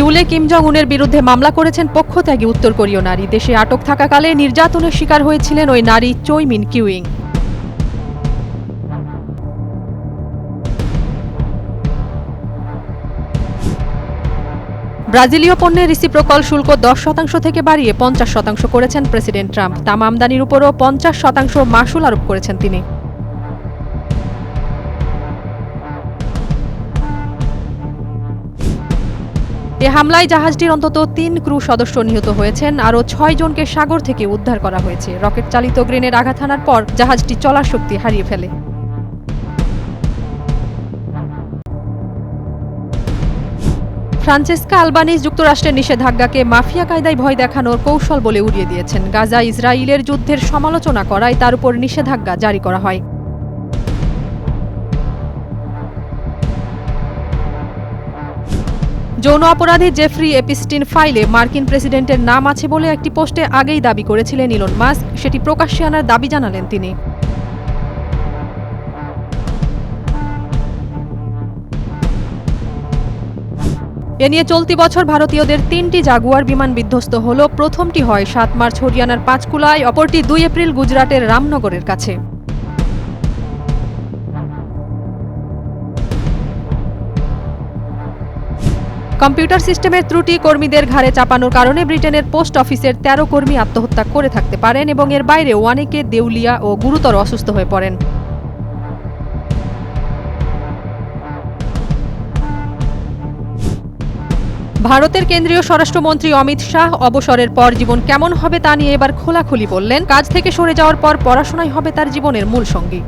সিউলে Kim Jong উনের বিরুদ্ধে মামলা করেছেন পক্ষত্যাগী উত্তর কোরীয় নারী। দেশে আটক থাকাকালে নির্যাতনের শিকার হয়েছিলেন ওই নারী চৈ মিন কিউইং। ব্রাজিলীয় পণ্যের রিসিপ্রোকাল শুল্ক 10% থেকে বাড়িয়ে 50% করেছেন প্রেসিডেন্ট ট্রাম্প। তাম আমদানির উপরও 50% মাশুল আরোপ করেছেন তিনি। এ হামলায় জাহাজটির অন্তত 3 ক্রু সদস্য নিহত হয়েছেন, আরও 6 জনকে সাগর থেকে উদ্ধার করা হয়েছে। রকেট চালিত গ্রেনেড আঘাত হানার পর জাহাজটি চলার শক্তি হারিয়ে ফেলে। ফ্রান্সেস্কা আলবানিজ যুক্তরাষ্ট্রের নিষেধাজ্ঞাকে মাফিয়া কায়দায় ভয় দেখানোর কৌশল বলে উড়িয়ে দিয়েছেন। গাজা ইসরায়েলের যুদ্ধের সমালোচনা করায় তার উপর নিষেধাজ্ঞা জারি করা হয়। যৌন অপরাধী জেফ্রি এপিস্টিন ফাইলে মার্কিন প্রেসিডেন্টের নাম আছে বলে একটি পোস্টে আগেই দাবি করেছিলেন ইলন মাস্ক। সেটি প্রকাশ্যে আনার দাবি জানালেন তিনি। এ নিয়ে চলতি বছর ভারতীয়দের 3টি জাগুয়ার বিমান বিধ্বস্ত হল। প্রথমটি হয় 7 মার্চ হরিয়ানার পাঁচকুলায়, অপরটি 2 এপ্রিল গুজরাটের রামনগরের কাছে। কম্পিউটার সিস্টেমের ত্রুটি কর্মীদের ঘাড়ে চাপানোর কারণে ব্রিটেনের পোস্ট অফিসের 13 কর্মী আত্মহত্যা করে থাকতে পারেন এবং এর বাইরেও অনেকে দেউলিয়া ও গুরুতর অসুস্থ হয়ে পড়েন। ভারতের কেন্দ্রীয় স্বরাষ্ট্রমন্ত্রী অমিত শাহ অবসরের পর জীবন কেমন হবে তা নিয়ে এবার খোলাখুলি বললেন। কাজ থেকে সরে যাওয়ার পর পড়াশোনাই হবে তার জীবনের মূল সঙ্গী।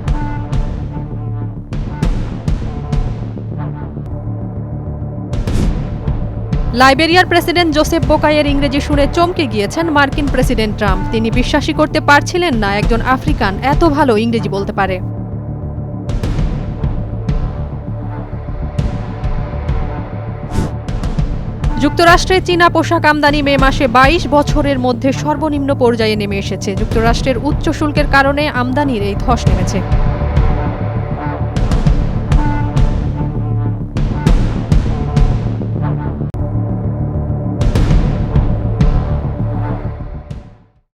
লাইবেরিয়ার প্রেসিডেন্ট জোসেফ বোকাইয়ের ইংরেজি শুনে চমকে গিয়েছেন মার্কিন প্রেসিডেন্ট ট্রাম্প। তিনি বিশ্বাসই করতে পারছিলেন না একজন আফ্রিকান এত ভালো ইংরেজি বলতে পারে। যুক্তরাষ্ট্রে চীনা পোশাক আমদানি মে মাসে 22 বছরের মধ্যে সর্বনিম্ন পর্যায়ে নেমে এসেছে। যুক্তরাষ্ট্রের উচ্চ শুল্কের কারণে আমদানির এই ধস নেমেছে।